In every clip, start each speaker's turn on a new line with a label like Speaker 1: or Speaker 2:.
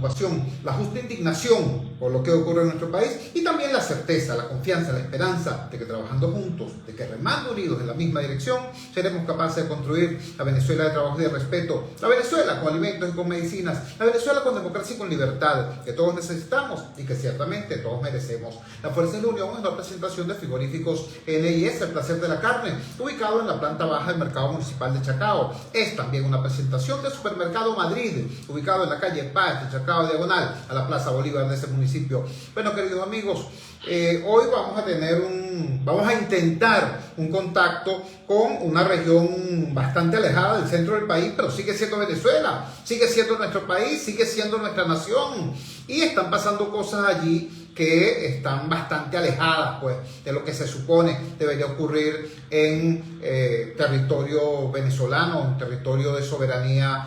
Speaker 1: preocupación, la justa indignación por lo que ocurre en nuestro país y también la certeza, la confianza, la esperanza de que trabajando juntos, de que remando unidos en la misma dirección, seremos capaces de construir la Venezuela de trabajo y de respeto, la Venezuela con alimentos y con medicinas, la Venezuela con democracia y con libertad, que todos necesitamos y que ciertamente todos merecemos. La Fuerza de la Unión es la presentación de frigoríficos N&S, El Placer de la Carne, ubicado en la planta baja del Mercado Municipal de Chacao. Es también una presentación de Supermercado Madrid, ubicado en la calle Paz de Chacao, diagonal a la Plaza Bolívar de ese municipio. Bueno, queridos amigos, hoy vamos a intentar un contacto con una región bastante alejada del centro del país, pero sigue siendo Venezuela, sigue siendo nuestro país, sigue siendo nuestra nación, y están pasando cosas allí que están bastante alejadas pues, de lo que se supone debería ocurrir en territorio venezolano, en territorio de soberanía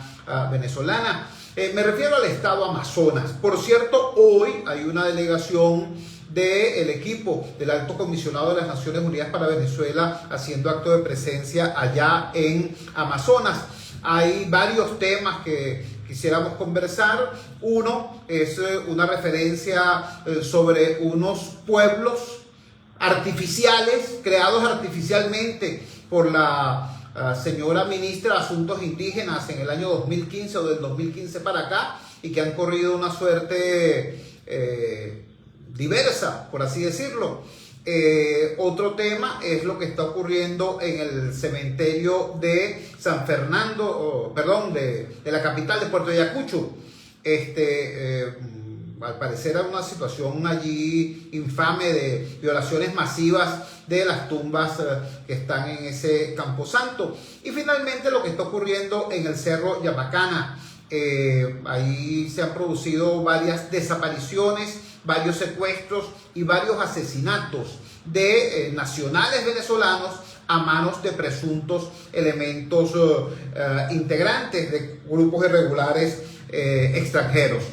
Speaker 1: venezolana. Me refiero al estado Amazonas. Por cierto, hoy hay una delegación del equipo del Alto Comisionado de las Naciones Unidas para Venezuela haciendo acto de presencia allá en Amazonas. Hay varios temas que quisiéramos conversar. Uno es una referencia sobre unos pueblos artificiales, creados artificialmente por la señora ministra de Asuntos Indígenas en el año 2015 o del 2015 para acá, y que han corrido una suerte diversa, por así decirlo. Otro tema es lo que está ocurriendo en el cementerio de San Fernando, de la capital de Puerto Ayacucho. Al parecer hay una situación allí infame de violaciones masivas de las tumbas que están en ese camposanto. Y finalmente lo que está ocurriendo en el Cerro Yamacana. Ahí se han producido varias desapariciones, varios secuestros y varios asesinatos de nacionales venezolanos a manos de presuntos elementos integrantes de grupos irregulares extranjeros.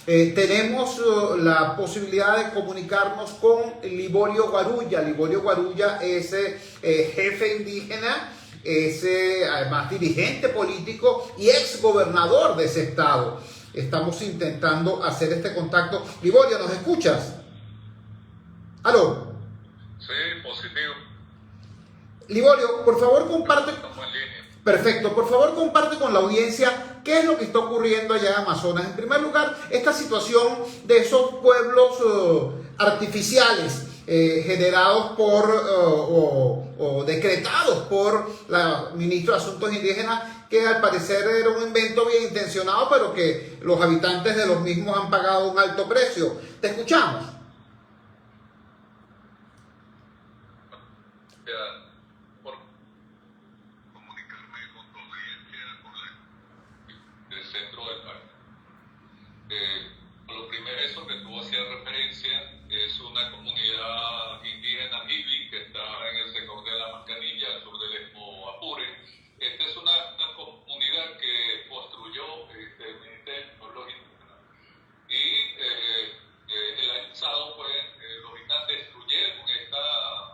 Speaker 1: Tenemos la posibilidad de comunicarnos con Liborio Guarulla. Liborio Guarulla es jefe indígena, es además dirigente político y ex gobernador de ese estado. Estamos intentando hacer este contacto. Liborio, ¿nos escuchas? ¿Aló?
Speaker 2: Sí, positivo.
Speaker 1: Liborio, por favor comparte. Perfecto, por favor comparte con la audiencia qué es lo que está ocurriendo allá en Amazonas. En primer lugar, esta situación de esos pueblos artificiales generados por o decretados por la ministra de Asuntos Indígenas, que al parecer era un invento bien intencionado, pero que los habitantes de los mismos han pagado un alto precio. Te escuchamos.
Speaker 2: Lo primero, eso que tú hacías referencia, es una comunidad indígena Mibi que está en el sector de la Mascanilla, al sur del Istmo Apure. Esta es una comunidad que construyó el pueblo indígena. Y el año pasado, pues, los indígenas destruyeron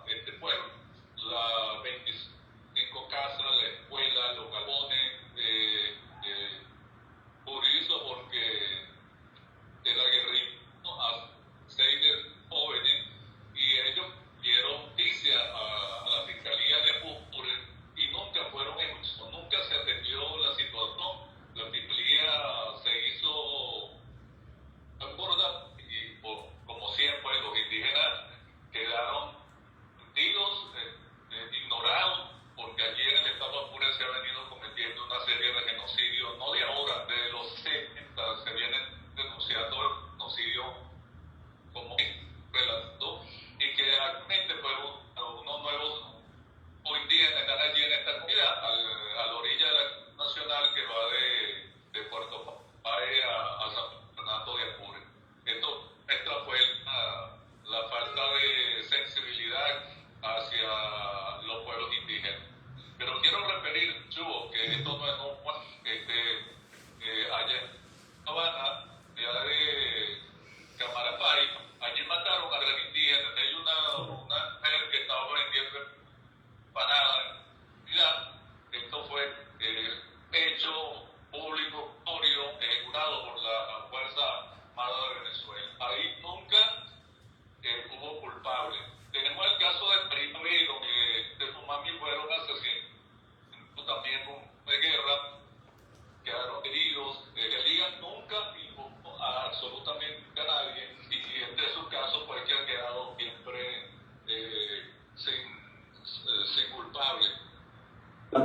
Speaker 2: este pueblo. Las 25 casas, la escuela, los galones, por eso, porque de la guerrilla a 6 de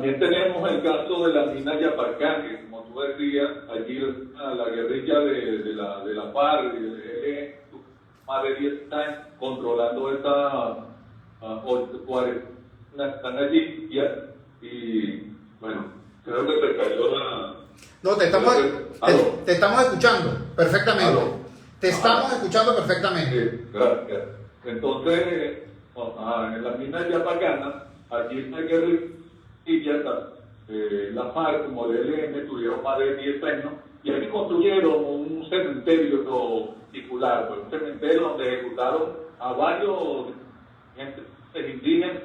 Speaker 2: También tenemos el caso de la mina Yapacán, que como tú decías, allí la guerrilla de la FARC y del ELN, más de 10 años controlando esta están allí y bueno, creo que se cayó la...
Speaker 1: No, te estamos escuchando perfectamente.
Speaker 2: ¿Aló?
Speaker 1: Te estamos escuchando perfectamente.
Speaker 2: Sí, gracias. Entonces, en la mina de Yapacana, allí está guerrilla, la FARC como el ELN tuvieron más de 10 años y allí construyeron un cementerio particular, un cementerio donde ejecutaron a varios indígenas.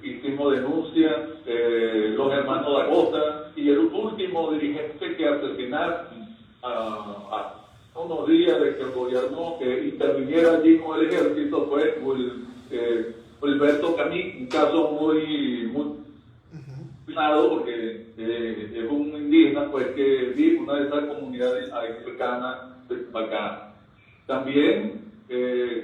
Speaker 2: Hicimos denuncias, los hermanos da Costa y el último dirigente que asesinaron a unos días de que el gobierno interviniera allí con el ejército fue Wilberto Camí, un caso muy claro porque es un indígena pues que vive en una de esas comunidades ahí cercanas de acá. También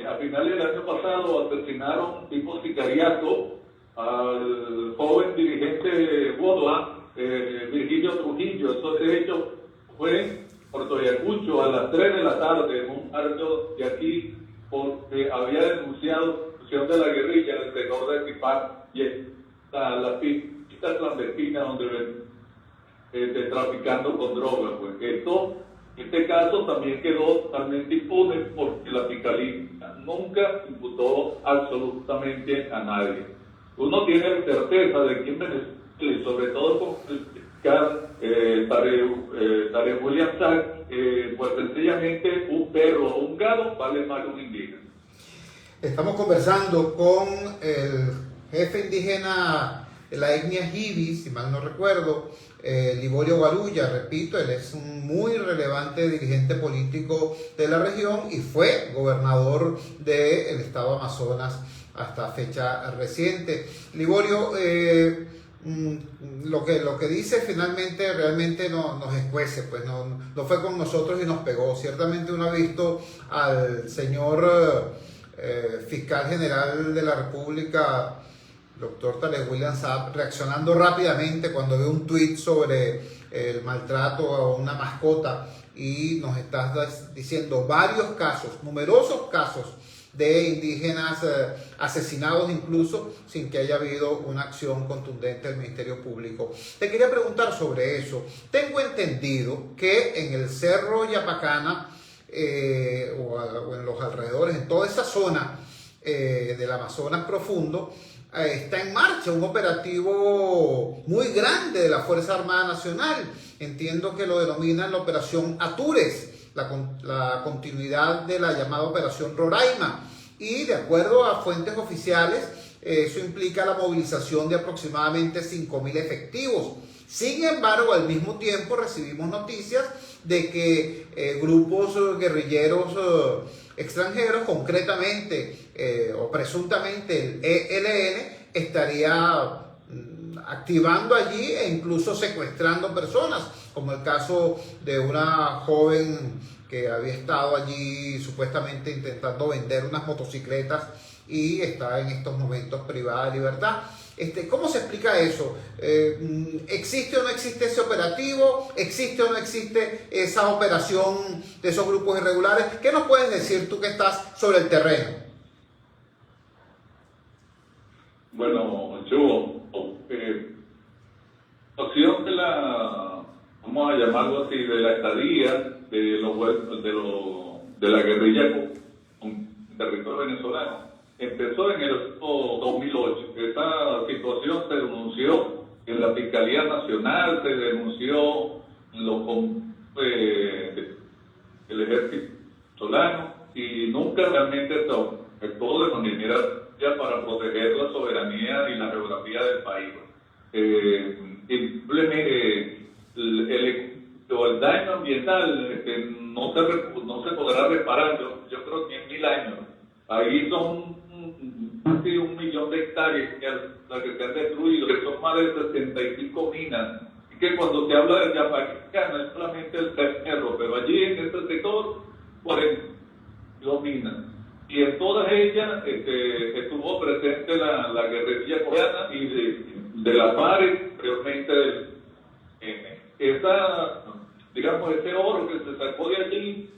Speaker 2: a finales del año pasado asesinaron tipo sicariato al joven dirigente Bodoa, Virgilio Trujillo. Ese hecho fue en Puerto Ayacucho a las 3 de la tarde en un barrio de aquí porque había denunciado la acción de la guerrilla en el sector de Tipar y la pista clandestina donde traficando con drogas. Pues este caso también quedó totalmente impune porque la fiscalía nunca imputó absolutamente a nadie. Uno tiene certeza de quién beneficia, sobre todo con el fiscal Tarek William Sack, pues sencillamente un perro o un gato vale más que un indígena.
Speaker 1: Estamos conversando con el jefe indígena de la etnia Jibi, si mal no recuerdo, Liborio Guarulla. Repito, él es un muy relevante dirigente político de la región y fue gobernador del estado Amazonas hasta fecha reciente. Liborio, lo que dice finalmente realmente nos escuece, pues no fue con nosotros y nos pegó. Ciertamente uno ha visto al señor fiscal general de la República, doctor Tarek William Saab, reaccionando rápidamente cuando ve un tuit sobre el maltrato a una mascota, y nos estás diciendo varios casos, numerosos casos de indígenas asesinados incluso sin que haya habido una acción contundente del Ministerio Público. Te quería preguntar sobre eso. Tengo entendido que en el Cerro Yapacana o en los alrededores, en toda esa zona del Amazonas profundo, está en marcha un operativo muy grande de la Fuerza Armada Nacional. Entiendo que lo denominan la Operación Atures, la continuidad de la llamada Operación Roraima, y de acuerdo a fuentes oficiales eso implica la movilización de aproximadamente 5.000 efectivos. Sin embargo, al mismo tiempo recibimos noticias de que grupos guerrilleros extranjeros, concretamente o presuntamente el ELN, estaría activando allí e incluso secuestrando personas, como el caso de una joven que había estado allí supuestamente intentando vender unas motocicletas y está en estos momentos privada de libertad. ¿Cómo se explica eso? ¿Existe o no existe ese operativo? ¿Existe o no existe esa operación de esos grupos irregulares? ¿Qué nos puedes decir tú que estás sobre el terreno?
Speaker 2: Bueno, yo, opción de vamos a llamarlo así, de la estadía de la guerrilla con territorio venezolano, empezó en el 2008. Esta situación se denunció en la Fiscalía Nacional, se denunció el ejército venezolano y nunca realmente actuó de manera ya para proteger la soberanía y la geografía del país. Simplemente el daño ambiental no se podrá reparar, yo creo que en 1000 años. Ahí son casi 1 millón de hectáreas las que se han destruido, que son más de 75 minas. Y que cuando se habla de Yapacana es solamente el cerro, pero allí en este sector 42 minas. Y y en todas ellas estuvo presente la guerrilla coreana y de la FARC, anteriormente del digamos, ese oro que se sacó de allí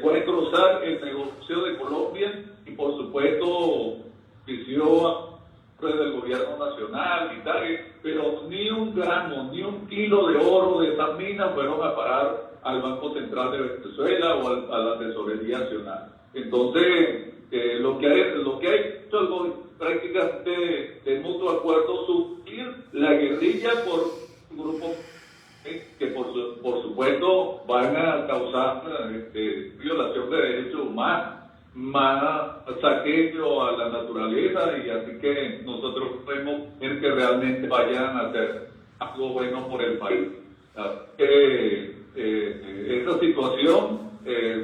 Speaker 2: puede cruzar el negocio de Colombia y por supuesto visió del gobierno nacional y tal, pero ni un gramo, ni un kilo de oro de esas minas fueron a parar al Banco Central de Venezuela o a la Tesorería Nacional. Entonces, lo que ha hecho el gobierno prácticamente de mutuo acuerdo suplir la guerrilla por grupos que por supuesto van a causar violación de derechos humanos, más saqueo a la naturaleza, y así que nosotros podemos ver que realmente vayan a hacer algo bueno por el país. Esa situación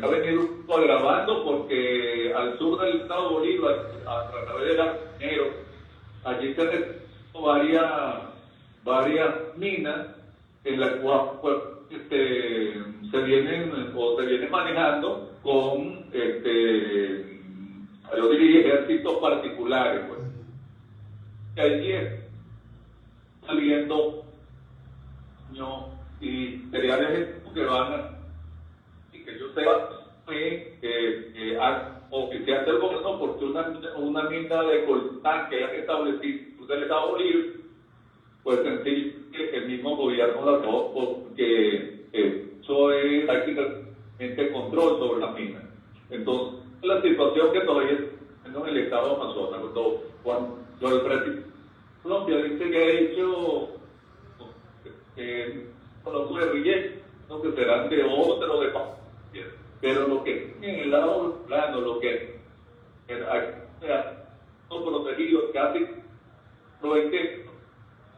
Speaker 2: ha venido agravando porque al sur del estado Bolívar, a través del Arquero, allí se han hecho varias minas en las cuales se vienen manejando con yo diría ejércitos particulares, pues. Allí saliendo y cereales que van y que yo sepa oficial del gobierno, porque una mina de coltán que es establecida del Estado Libre, pues sencillo que el mismo gobierno la tomó, porque eso es prácticamente control sobre la mina. Entonces, la situación que todavía está en el estado de Amazonas, cuando el presidente de Colombia dice que ha hecho con los guerrilleros, no, que serán de otro, de paciencia, pero lo que en el lado plano, lo que no protegido casi, no es que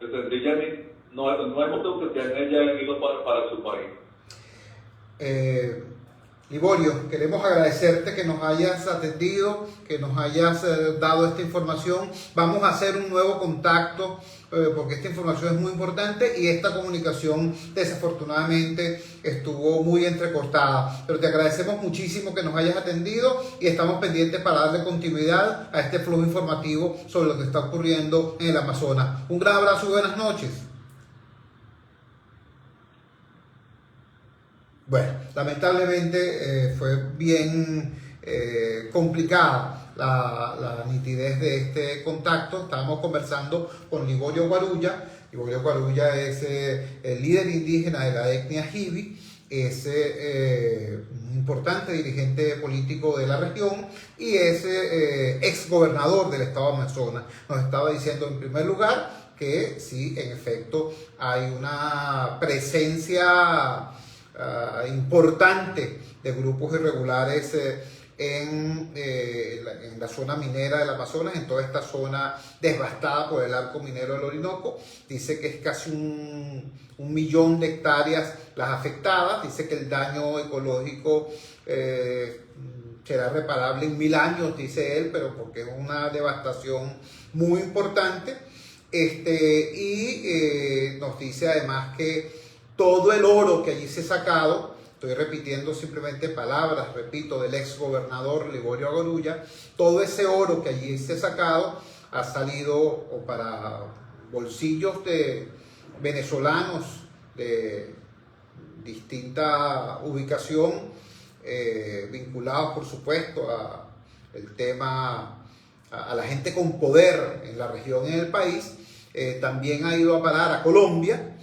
Speaker 2: sencillamente no hemos tenido que haya ido para su país.
Speaker 1: Liborio, queremos agradecerte que nos hayas atendido, que nos hayas dado esta información. Vamos a hacer un nuevo contacto porque esta información es muy importante y esta comunicación desafortunadamente estuvo muy entrecortada. Pero te agradecemos muchísimo que nos hayas atendido y estamos pendientes para darle continuidad a este flujo informativo sobre lo que está ocurriendo en el Amazonas. Un gran abrazo y buenas noches. Bueno, lamentablemente fue bien complicada la nitidez de este contacto. Estábamos conversando con Liborio Guarulla. Liborio Guarulla es el líder indígena de la etnia Jivi, es un importante dirigente político de la región y es ex gobernador del estado de Amazonas. Nos estaba diciendo en primer lugar que sí, en efecto, hay una presencia importante de grupos irregulares en la zona minera del Amazonas, en toda esta zona devastada por el arco minero del Orinoco. Dice que es casi un millón de hectáreas las afectadas. Dice que el daño ecológico será reparable en 1000 años, dice él, pero porque es una devastación muy importante. Nos dice además que todo el oro que allí se ha sacado, estoy repitiendo simplemente palabras, repito, del ex gobernador Liborio Guarulla, todo ese oro que allí se ha sacado ha salido o para bolsillos de venezolanos de distinta ubicación, vinculados por supuesto a el tema, a la gente con poder en la región y en el país. También ha ido a parar a Colombia,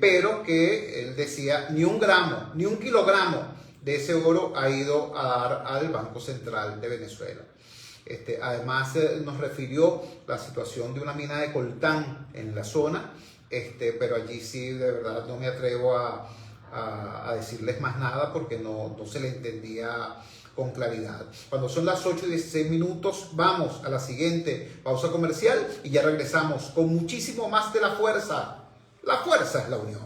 Speaker 1: pero que él decía ni un gramo, ni un kilogramo de ese oro ha ido a dar al Banco Central de Venezuela. Además nos refirió la situación de una mina de coltán en la zona, pero allí sí de verdad no me atrevo a decirles más nada porque no se le entendía con claridad. Cuando son las 8:16, vamos a la siguiente pausa comercial y ya regresamos con muchísimo más de la fuerza. La fuerza es la unión.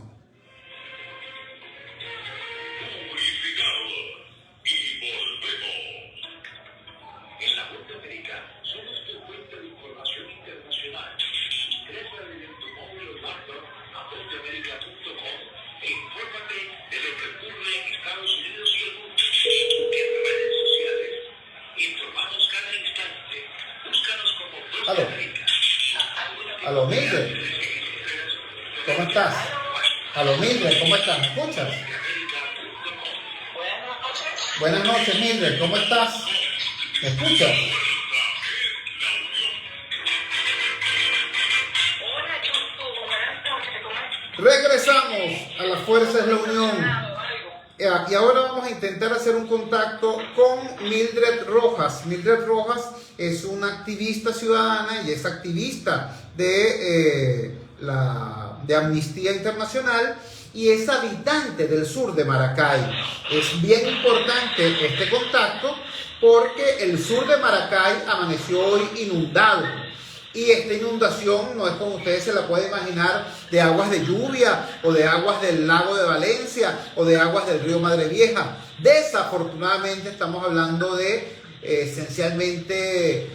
Speaker 3: En la América somos tu fuente de información internacional. Ingresa en tu móvil o laptop a voceamerica.com e infórmate de lo que ocurre en Estados Unidos y el mundo. En redes sociales, en
Speaker 1: Aló, Mildred, ¿cómo estás? ¿Me escuchas? Buenas noches, Mildred, ¿cómo estás? ¿Me escuchas? Regresamos a las Fuerzas de la Unión. Y ahora vamos a intentar hacer un contacto con Mildred Rojas. Mildred Rojas es una activista ciudadana y es activista de Amnistía Internacional y es habitante del sur de Maracay. Es bien importante este contacto porque el sur de Maracay amaneció hoy inundado. Y esta inundación no es como ustedes se la pueden imaginar de aguas de lluvia o de aguas del lago de Valencia o de aguas del río Madre Vieja. Desafortunadamente estamos hablando de esencialmente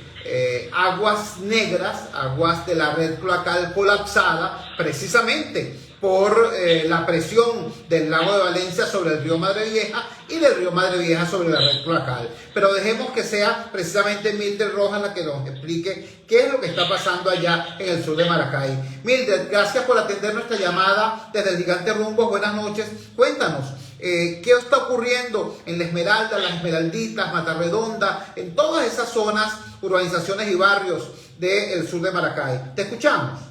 Speaker 1: aguas negras, aguas de la red cloacal colapsada, precisamente por la presión del lago de Valencia sobre el río Madre Vieja y del río Madre Vieja sobre la red cloacal. Pero dejemos que sea precisamente Mildred Rojas la que nos explique qué es lo que está pasando allá en el sur de Maracay. Mildred, gracias por atender nuestra llamada desde el Gigante Rumbos. Buenas noches. Cuéntanos, ¿qué está ocurriendo en La Esmeralda, Las Esmeralditas, Matarredonda, en todas esas zonas, urbanizaciones y barrios del sur de Maracay? Te escuchamos.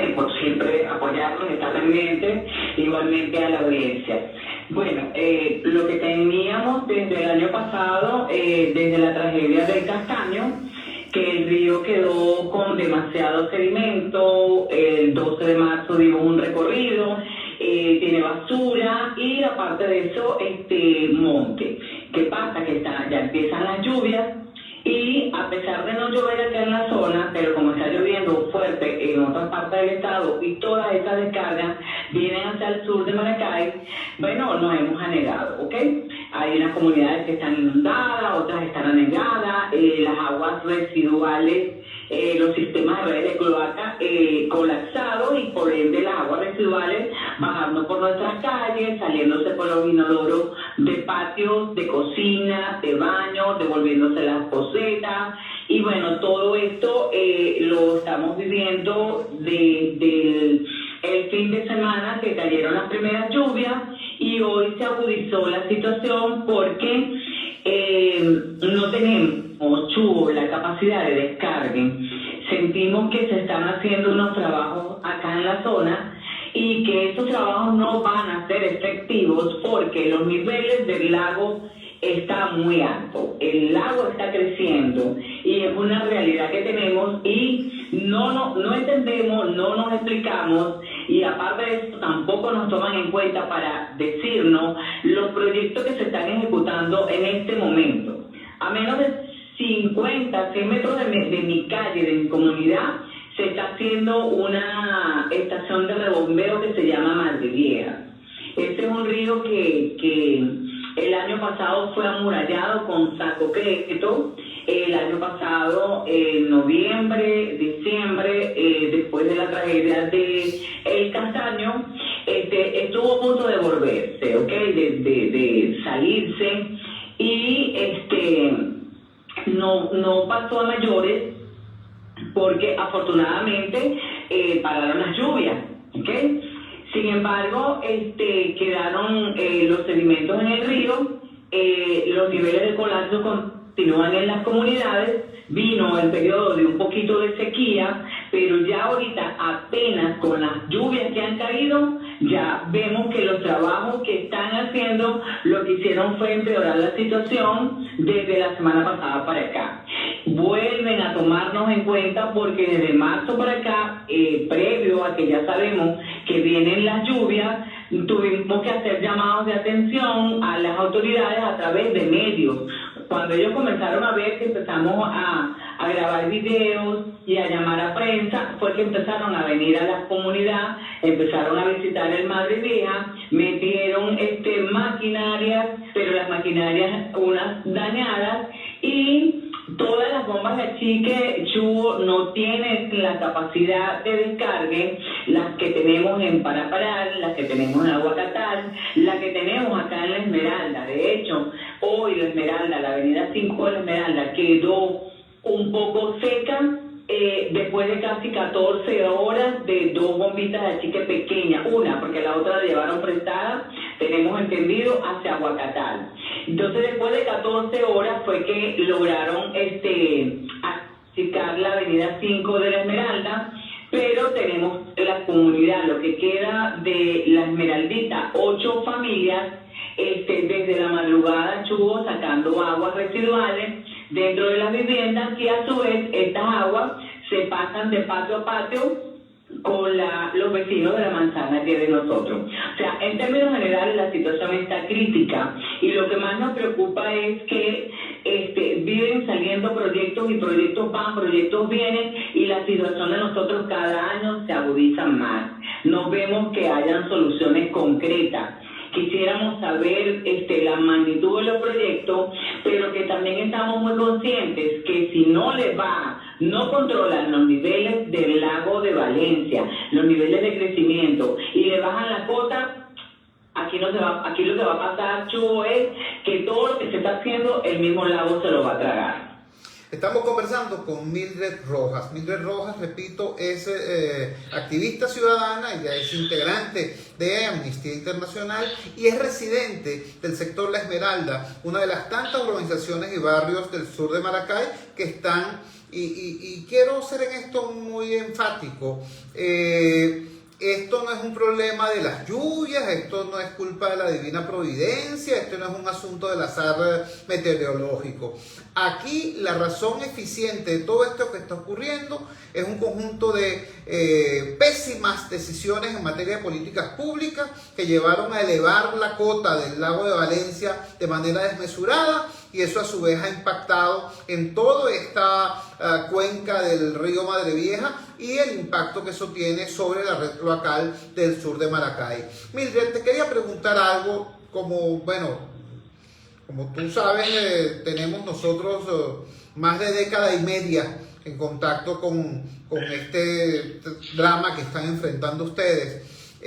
Speaker 4: Y por siempre apoyarnos, estar pendientes, igualmente a la audiencia. Bueno, lo que teníamos desde el año pasado, desde la tragedia del Castaño, que el río quedó con demasiado sedimento. El 12 de marzo dimos un recorrido, tiene basura y aparte de eso, monte. ¿Qué pasa? Que ya empiezan las lluvias. Y a pesar de no llover acá en la zona, pero como está lloviendo fuerte en otras partes del estado y todas estas descargas vienen hacia el sur de Maracay, bueno, nos hemos anegado, ¿ok? Hay unas comunidades que están inundadas, otras están anegadas, las aguas residuales, los sistemas de redes de cloaca colapsados y por ende las aguas residuales bajando por nuestras calles, saliéndose por los inodoros de patios, de cocina, de baños, devolviéndose las posetas. Y bueno, todo esto lo estamos viviendo desde el fin de semana que cayeron las primeras lluvias y hoy se agudizó la situación porque no tenemos la capacidad de descargue. Sentimos que se están haciendo unos trabajos acá en la zona y que estos trabajos no van a ser efectivos porque los niveles del lago están muy altos. El lago está creciendo y es una realidad que tenemos y no entendemos, no nos explicamos y aparte de eso tampoco nos toman en cuenta para decirnos los proyectos que se están ejecutando en este momento. A menos de 50, 100 metros de mi calle, de mi comunidad, se está haciendo una estación de rebombeo que se llama Madre Vieja. Este es un río que el año pasado fue amurallado con saco concreto. El año pasado, en noviembre, diciembre, después de la tragedia de El Castaño, estuvo a punto de volverse, ¿ok? De salirse y no pasó a mayores porque afortunadamente pararon las lluvias, ¿ok? Sin embargo, quedaron los sedimentos en el río, los niveles de colapso continúan en las comunidades, vino el periodo de un poquito de sequía, pero ya ahorita apenas con las lluvias que han caído, ya vemos que los trabajos que están haciendo lo que hicieron fue empeorar la situación desde la semana pasada para acá. Vuelven a tomarnos en cuenta porque desde marzo para acá, previo a que ya sabemos que vienen las lluvias, tuvimos que hacer llamados de atención a las autoridades a través de medios. Cuando ellos comenzaron a ver que empezamos a grabar videos y a llamar a prensa, fue que empezaron a venir a la comunidad, empezaron a visitar el Madre Vieja, metieron maquinarias, pero las maquinarias unas dañadas y todas las bombas de achique Chubo no tienen la capacidad de descargue, las que tenemos en Paraparal, las que tenemos en Aguacatal, las que tenemos acá en La Esmeralda. De hecho, hoy La Esmeralda, la avenida 5 de La Esmeralda quedó un poco seca, después de casi 14 horas de 2 bombitas de achique pequeñas, una porque la otra la llevaron prestada, tenemos entendido, hacia Aguacatal. Entonces después de 14 horas fue que lograron achicar la avenida 5 de la Esmeralda, pero tenemos la comunidad, lo que queda de la Esmeraldita, 8 familias, desde la madrugada estuvo sacando aguas residuales dentro de las viviendas, y a su vez estas aguas se pasan de patio a patio con los vecinos de la manzana que de nosotros. O sea, en términos generales la situación está crítica, y lo que más nos preocupa es que viven saliendo proyectos, y proyectos van, proyectos vienen, y la situación de nosotros cada año se agudiza más. No vemos que hayan soluciones concretas. Quisiéramos saber la magnitud de los proyectos, pero que también estamos muy conscientes que si no controlan los niveles del lago de Valencia, los niveles de crecimiento, y le bajan la cota, aquí lo que va a pasar, Chubo, es que todo lo que se está haciendo, el mismo lago se lo va a tragar.
Speaker 1: Estamos conversando con Mildred Rojas. Mildred Rojas, repito, es activista ciudadana, ella es integrante de Amnistía Internacional y es residente del sector La Esmeralda, una de las tantas organizaciones y barrios del sur de Maracay que están, y quiero ser en esto muy enfático, esto no es un problema de las lluvias, esto no es culpa de la divina providencia, esto no es un asunto del azar meteorológico. Aquí la razón eficiente de todo esto que está ocurriendo es un conjunto de pésimas decisiones en materia de políticas públicas que llevaron a elevar la cota del lago de Valencia de manera desmesurada, y eso a su vez ha impactado en toda esta cuenca del río Madre Vieja y el impacto que eso tiene sobre la red cloacal del sur de Maracay. Mildred, te quería preguntar algo, como tú sabes, tenemos nosotros más de década y media en contacto con este drama que están enfrentando ustedes,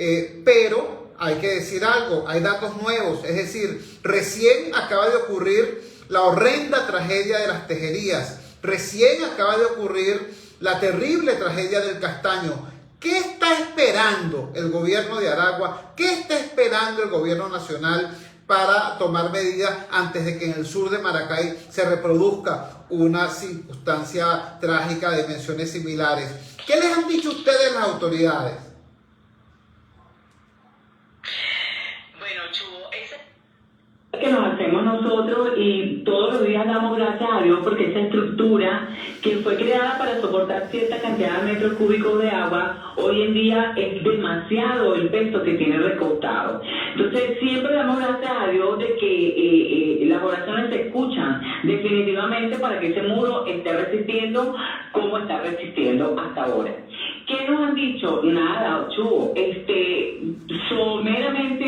Speaker 1: pero hay que decir algo, hay datos nuevos, es decir, recién acaba de ocurrir la horrenda tragedia de las Tejerías, recién acaba de ocurrir la terrible tragedia del Castaño. ¿Qué está esperando el gobierno de Aragua? ¿Qué está esperando el gobierno nacional para tomar medidas antes de que en el sur de Maracay se reproduzca una circunstancia trágica de dimensiones similares? ¿Qué les han dicho ustedes las autoridades?
Speaker 4: Bueno, Chubo, que nos hacemos nosotros, y todos los días damos gracias a Dios porque esa estructura que fue creada para soportar cierta cantidad de metros cúbicos de agua, hoy en día es demasiado el peso que tiene recaudado. Entonces siempre damos gracias a Dios de que las oraciones se escuchan definitivamente para que ese muro esté resistiendo como está resistiendo hasta ahora. ¿Qué nos han dicho? Nada, Chubo. Someramente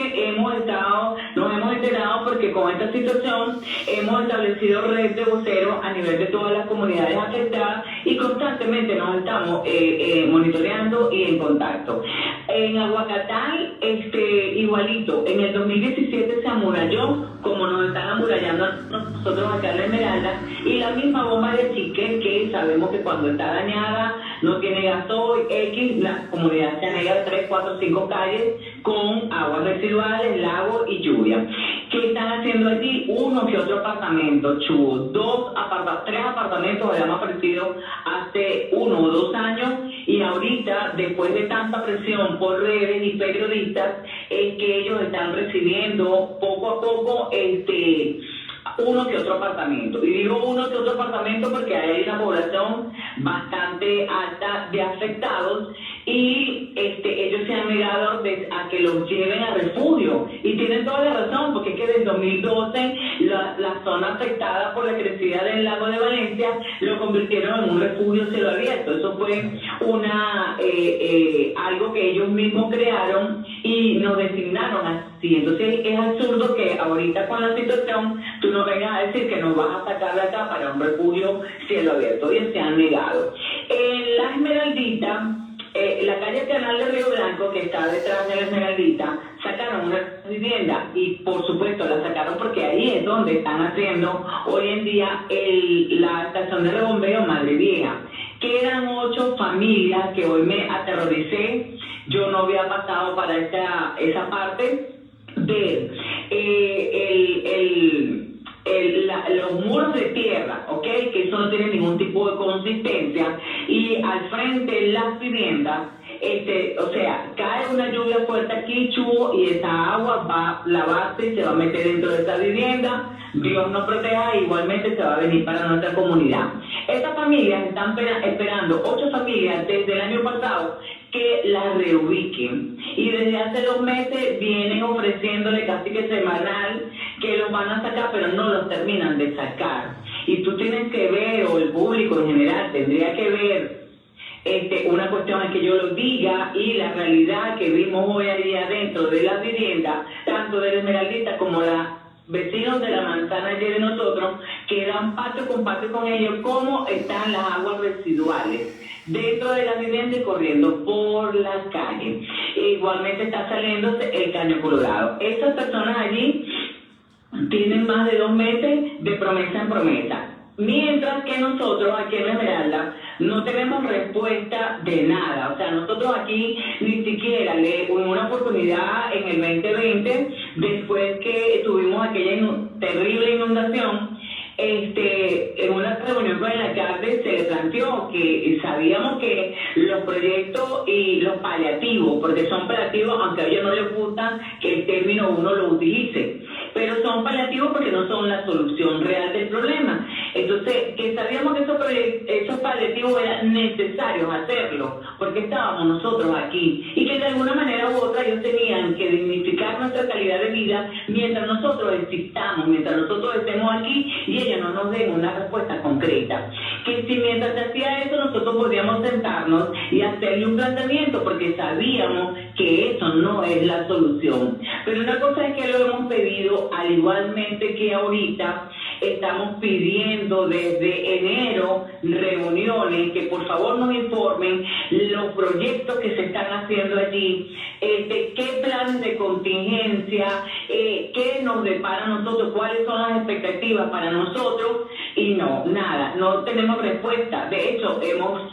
Speaker 4: nos hemos enterado porque con esta situación hemos establecido red de voceros a nivel de todas las comunidades afectadas y constantemente nos estamos monitoreando y en contacto. En Aguacatal, igualito, en el 2017 se amuralló, como nos están amurallando nosotros acá en La Esmeralda, y la misma bomba de chique que sabemos que cuando está dañada no tiene gasoil, la comunidad se anega 3, 4, 5 calles con aguas residuales, lagos y lluvia. ¿Qué están haciendo allí? Uno que otro apartamento, Chubo. 3 apartamentos habíamos ofrecido hace 1 o 2 años, y ahorita, después de tanta presión por redes y periodistas, es que ellos están recibiendo poco a poco uno que otro apartamento. Y digo uno que otro apartamento porque hay una población bastante alta de afectados, y ellos se han negado a que los lleven a refugio, y tienen toda la razón, porque es que desde 2012 la zona afectada por la crecida del lago de Valencia lo convirtieron en un refugio cielo abierto. Eso fue algo que ellos mismos crearon y nos designaron así. Entonces es absurdo que ahorita con la situación tú no vengas a decir que nos vas a sacar de acá para un refugio cielo abierto, y se han negado. En La Esmeraldita, la calle Canal de Río Blanco, que está detrás de La Esmeraldita, sacaron una vivienda y por supuesto la sacaron porque ahí es donde están haciendo hoy en día la estación de rebombeo Madre Vieja. Quedan 8 familias que hoy me aterroricé. Yo no había pasado para esa parte de los muros de tierra, ¿ok? Que eso no tiene ningún tipo de consistencia, y al frente las viviendas, o sea, cae una lluvia fuerte aquí, chubo, y esa agua va a lavarse y se va a meter dentro de esa vivienda. Dios nos proteja, igualmente se va a venir para nuestra comunidad. Estas familias están esperando, 8 familias desde el año pasado, que las reubiquen, y desde hace 2 meses vienen ofreciéndole casi que semanal que los van a sacar, pero no los terminan de sacar. Y tú tienes que ver, o el público en general tendría que ver, una cuestión es que yo lo diga y la realidad que vimos hoy día dentro de la vivienda, tanto de la Esmeraldita como la vecinos de la manzana allí de nosotros, que dan patio con ellos, cómo están las aguas residuales dentro de la vivienda y corriendo por las calles. Igualmente está saliéndose el caño colorado. Estas personas allí tienen más de 2 meses de promesa en promesa. Mientras que nosotros aquí en Esmeralda no tenemos respuesta de nada. O sea, nosotros aquí ni siquiera le una oportunidad en el 2020, después que tuvimos aquella terrible inundación, en una reunión con el alcalde se le planteó que sabíamos que los proyectos y los paliativos, porque son paliativos, aunque a ellos no les gusta que el término uno lo utilice, pero son paliativos porque no son la solución real del problema. Entonces, que sabíamos que esos paliativos eran necesarios hacerlo, porque estábamos nosotros aquí, y que de alguna manera u otra ellos tenían que dignificar nuestra calidad de vida mientras nosotros existamos, mientras nosotros estemos aquí y ellos no nos den una respuesta concreta. Que si mientras se hacía eso nosotros podíamos sentarnos y hacerle un planteamiento, porque sabíamos que eso no es la solución. Pero una cosa es que lo hemos pedido, al igualmente que ahorita estamos pidiendo desde enero reuniones, que por favor nos informen los proyectos que se están haciendo allí, qué planes de contingencia, qué nos depara a nosotros, cuáles son las expectativas para nosotros, y nada, no tenemos respuesta. De hecho, hemos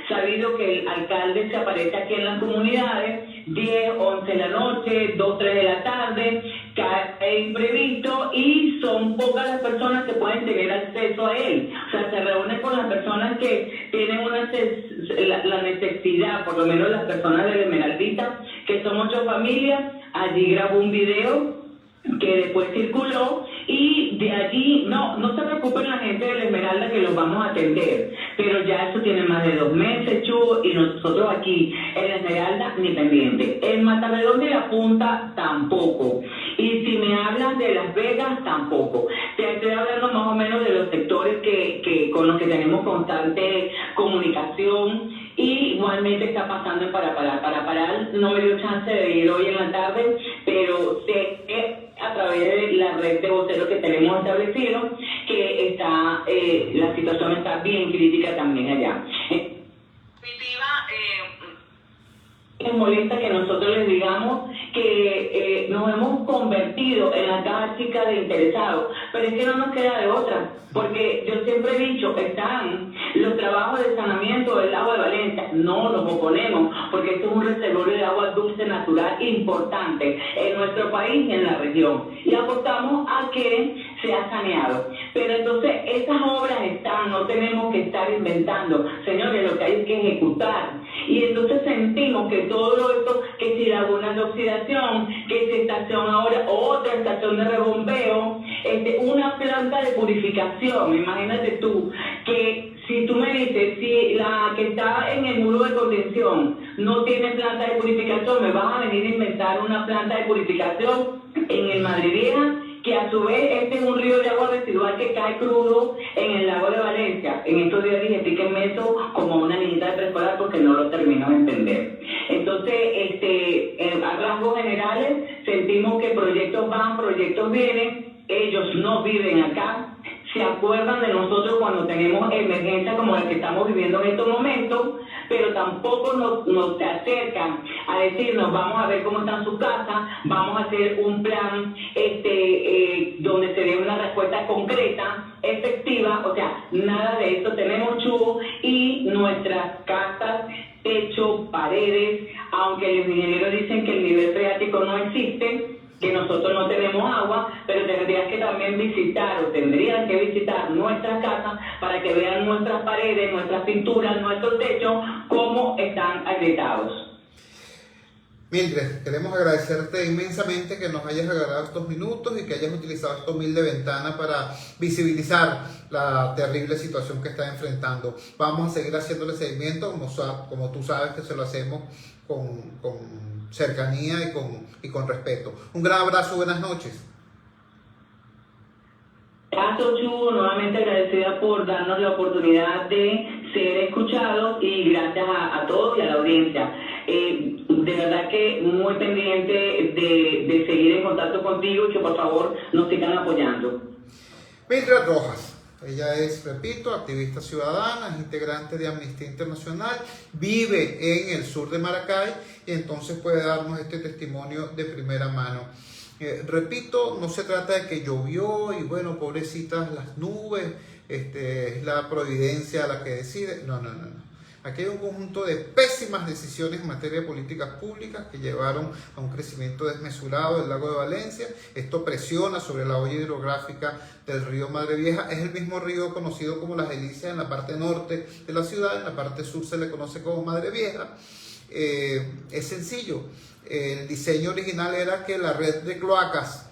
Speaker 4: sabido que el alcalde se aparece aquí en las comunidades 10, 11 de la noche, 2, 3 de la tarde, cae imprevisto, y son pocas las personas que pueden tener acceso a él. O sea, se reúne con las personas que tienen la necesidad, por lo menos las personas de la Esmeraldita, que son 8 familias. Allí grabó un video que después circuló, y de allí, no se preocupen la gente de la Esmeralda, que los vamos a atender, pero ya eso tiene más de 2 meses, Chubo, y nosotros aquí en la Esmeralda ni pendiente. En Mataredondo y La Punta tampoco, y si me hablan de Las Vegas tampoco. Te estoy hablando más o menos de los sectores que con los que tenemos constante comunicación. Y igualmente está pasando en Paraparal. No me dio chance de ir hoy en la tarde, pero sé que a través de la red de voceros que tenemos establecido que la situación está bien crítica también allá. Les molesta que nosotros les digamos que nos hemos convertido en la caja chica de interesados, pero es que no nos queda de otra, porque yo siempre he dicho, están los trabajos de saneamiento del lago de Valencia, no nos oponemos, porque esto es un reservorio de agua dulce natural importante en nuestro país y en la región, y apostamos a que sea saneado. Pero entonces esas obras están, no tenemos que estar inventando, señores, lo que hay que ejecutar. Y entonces sentimos que todo esto, que si lagunas de oxidación, que si estación ahora, otra estación de rebombeo, una planta de purificación. Imagínate tú, que si tú me dices, si la que está en el muro de contención no tiene planta de purificación, me vas a venir a inventar una planta de purificación en el Madre Vieja, que a su vez es un río de agua residual que cae crudo en el lago de Valencia. En estos días dije, explíquenme eso como una niñita de preescolar, porque no lo termino de entender. Entonces, a rasgos generales, sentimos que proyectos van, proyectos vienen, ellos no viven acá, se acuerdan de nosotros cuando tenemos emergencias como la que estamos viviendo en estos momentos, pero tampoco nos se acercan a decirnos, vamos a ver cómo están sus casas, vamos a hacer un plan donde se dé una respuesta concreta, efectiva. O sea, nada de esto. Tenemos chubos y nuestras casas, techo, paredes, aunque los ingenieros dicen que el nivel freático no existe, que nosotros no tenemos agua, pero tendrían que visitar nuestras casas para que vean nuestras paredes, nuestras pinturas, nuestros techos, cómo están agrietados.
Speaker 1: Mildred, queremos agradecerte inmensamente que nos hayas regalado estos minutos y que hayas utilizado esta humilde ventana para visibilizar la terrible situación que está enfrentando. Vamos a seguir haciéndole seguimiento, como tú sabes que se lo hacemos con cercanía y con respeto. Un gran abrazo, buenas noches.
Speaker 4: Gracias, Chu, nuevamente agradecida por darnos la oportunidad de ser escuchados y gracias a todos y a la audiencia. De verdad que muy pendiente de seguir en contacto contigo y que por favor nos sigan apoyando.
Speaker 1: Mildred Rojas, ella es, repito, activista ciudadana, es integrante de Amnistía Internacional, vive en el sur de Maracay y entonces puede darnos este testimonio de primera mano. Repito, no se trata de que llovió y bueno, pobrecitas las nubes, es la providencia la que decide. No. Aquí hay un conjunto de pésimas decisiones en materia de políticas públicas que llevaron a un crecimiento desmesurado del lago de Valencia. Esto presiona sobre la olla hidrográfica del río Madre Vieja. Es el mismo río conocido como Las Delicias en la parte norte de la ciudad, en la parte sur se le conoce como Madre Vieja. Es sencillo. El diseño original era que la red de cloacas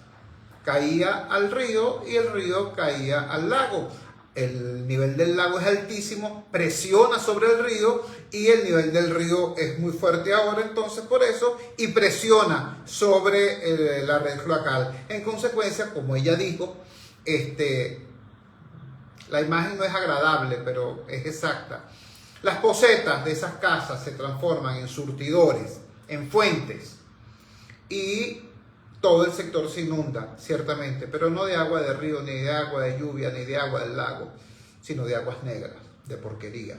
Speaker 1: caía al río y el río caía al lago. El nivel del lago es altísimo, presiona sobre el río y el nivel del río es muy fuerte ahora, entonces por eso, y presiona sobre la red cloacal. En consecuencia, como ella dijo, la imagen no es agradable, pero es exacta. Las posetas de esas casas se transforman en surtidores, en fuentes, y todo el sector se inunda, ciertamente, pero no de agua de río, ni de agua de lluvia, ni de agua del lago, sino de aguas negras, de porquería.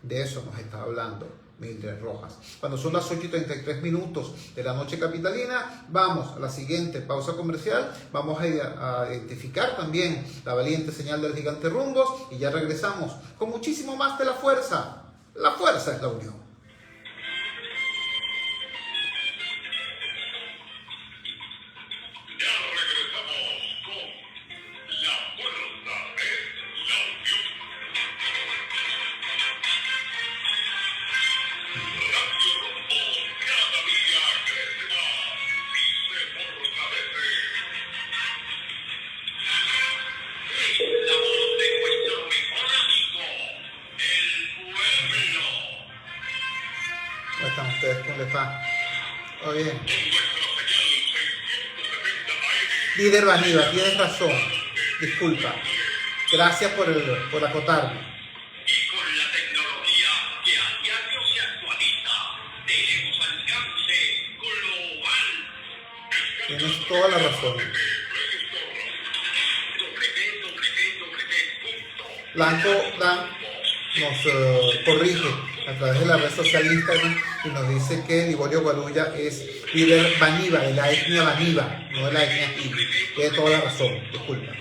Speaker 1: De eso nos está hablando Mildred Rojas. Cuando son las 8:33 de la noche capitalina, vamos a la siguiente pausa comercial, vamos a identificar también la valiente señal del gigante Rumbos y ya regresamos con muchísimo más de la fuerza. La fuerza es la unión. Bien. Líder Baníbal, tienes razón. Disculpa. Gracias por acotarme.
Speaker 3: Y con la tecnología que a diario se actualiza, tenemos alcance global.
Speaker 1: Tienes toda la razón. Blanco Dan nos corrige a través de la red social Instagram y nos dice que Liborio Guarulla es líder Baníbal, de la etnia Baníbal, no de la etnia Ibi. Tiene toda la razón, disculpa.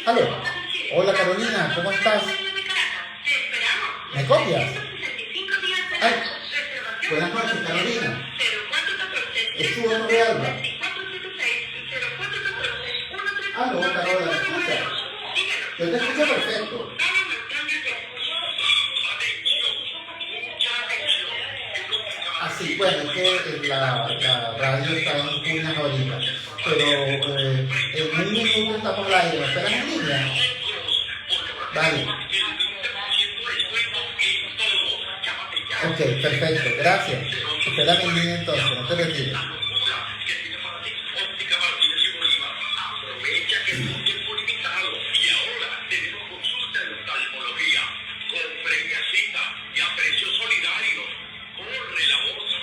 Speaker 1: Aló. Hola Carolina, ¿cómo estás? ¿Me copias? Ay, buenas noches Carolina. Es tu otro de Alba. Aló, Carola, ¿me escuchas? Yo te escucho perfecto. Así, bueno, es que la radio está en cuñas ahorita. Pero en un minuto estamos al aire. ¿Me esperas en línea? Vale.
Speaker 3: El 20% descuento en todo. Llámate ya.
Speaker 1: Ok, perfecto, gracias. Espérame en línea entonces, no te retires.
Speaker 3: La locura que tiene para ti Óptica Martínez y Bolívar. Aprovecha que es un tiempo limitado y ahora tenemos consulta de oftalmología con previa cita y a precios solidarios. Corre la voz.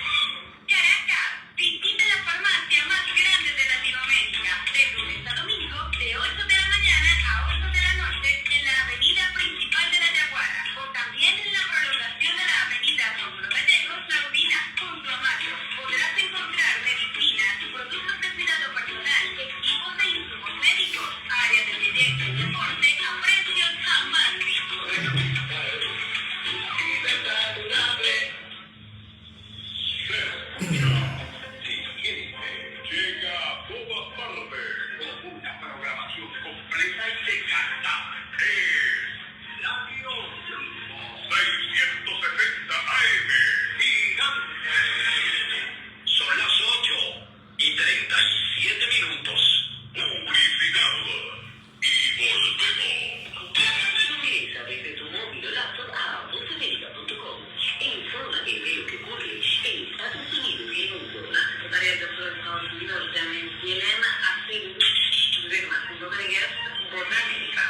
Speaker 5: Caracas, visita la farmacia más grande de Latinoamérica, de lunes a domingo, de 8 de la mañana a 8 de la noche, en la avenida principal de La Yaguara, o también en la prolongación de la avenida Rómulo Gallegos, La Udina, junto a Mayo. Podrás encontrar medicinas, productos de cuidado personal, equipos de insumos médicos, área de belleza y deporte a precios jamás vistos.
Speaker 3: Llega a todas partes con una programación completa y de calidad. Radio 670 AM. Gigante. Son las 8:37. Publicidad. Y volvemos.
Speaker 6: Ingresa desde tu móvil o laptop a voceamerica.com e infórmate de lo que ocurre en Estados Unidos y el mundo. La Secretaría de Estados Unidos también tienen hacer por América.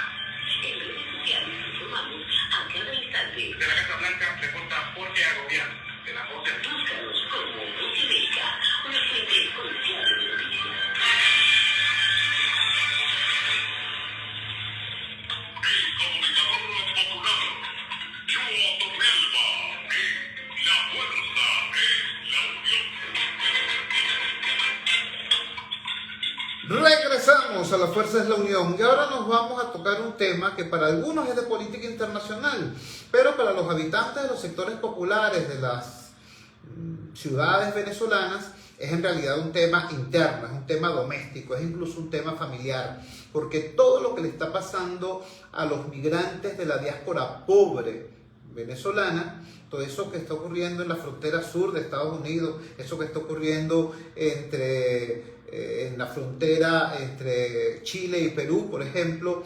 Speaker 6: En redes sociales informamos a cada instante.
Speaker 3: De la Casa Blanca reporta Jorge Agobián, de la Voz de
Speaker 6: Búscanos como Voz América, una fuente confiable de noticias.
Speaker 3: El comunicador popular, Joe Torrealba, la fuerza es la unión.
Speaker 1: Regresamos a La Fuerza es la Unión y ahora nos vamos a tocar un tema que para algunos es de política internacional, pero para los habitantes de los sectores populares de las ciudades venezolanas es en realidad un tema interno, es un tema doméstico, es incluso un tema familiar, porque todo lo que le está pasando a los migrantes de la diáspora pobre venezolana, todo eso que está ocurriendo en la frontera sur de Estados Unidos, eso que está ocurriendo en la frontera entre Chile y Perú, por ejemplo,